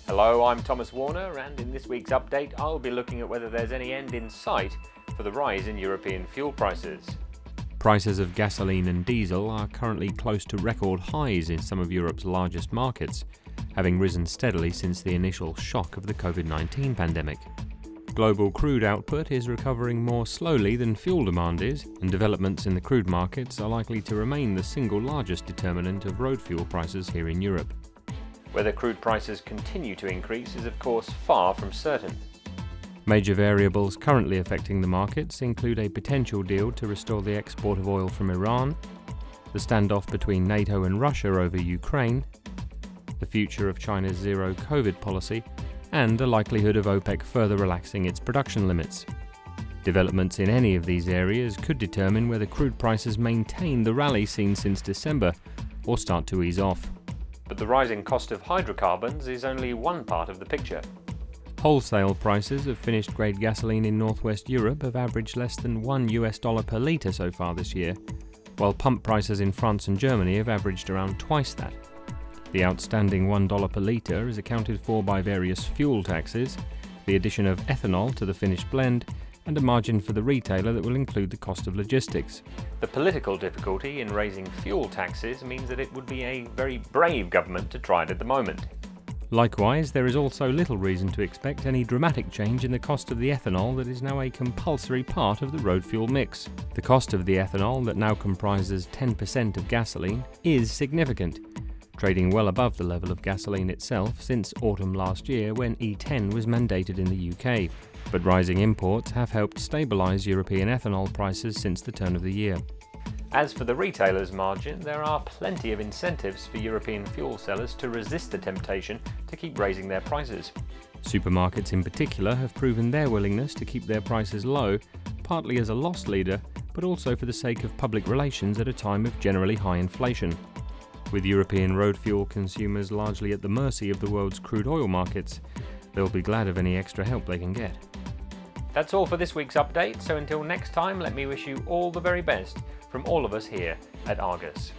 Hello, I'm Thomas Warner, and in this week's update I'll be looking at whether there's any end in sight for the rise in European fuel prices. Prices of gasoline and diesel are currently close to record highs in some of Europe's largest markets, having risen steadily since the initial shock of the COVID-19 pandemic. Global crude output is recovering more slowly than fuel demand is, and developments in the crude markets are likely to remain the single largest determinant of road fuel prices here in Europe. Whether crude prices continue to increase is of course far from certain. Major variables currently affecting the markets include a potential deal to restore the export of oil from Iran, the standoff between NATO and Russia over Ukraine, the future of China's zero-COVID policy, and the likelihood of OPEC further relaxing its production limits. Developments in any of these areas could determine whether crude prices maintain the rally seen since December or start to ease off. But the rising cost of hydrocarbons is only one part of the picture. Wholesale prices of finished-grade gasoline in northwest Europe have averaged less than $1 per litre so far this year, while pump prices in France and Germany have averaged around twice that. The outstanding $1 per litre is accounted for by various fuel taxes, the addition of ethanol to the finished blend, and a margin for the retailer that will include the cost of logistics. The political difficulty in raising fuel taxes means that it would be a very brave government to try it at the moment. Likewise, there is also little reason to expect any dramatic change in the cost of the ethanol that is now a compulsory part of the road fuel mix. The cost of the ethanol, that now comprises 10% of gasoline, is significant, trading well above the level of gasoline itself since autumn last year when E10 was mandated in the UK. But rising imports have helped stabilise European ethanol prices since the turn of the year. As for the retailer's margin, there are plenty of incentives for European fuel sellers to resist the temptation to keep raising their prices. Supermarkets in particular have proven their willingness to keep their prices low, partly as a loss leader, but also for the sake of public relations at a time of generally high inflation. With European road fuel consumers largely at the mercy of the world's crude oil markets, they'll be glad of any extra help they can get. That's all for this week's update, so until next time, let me wish you all the very best from all of us here at Argus.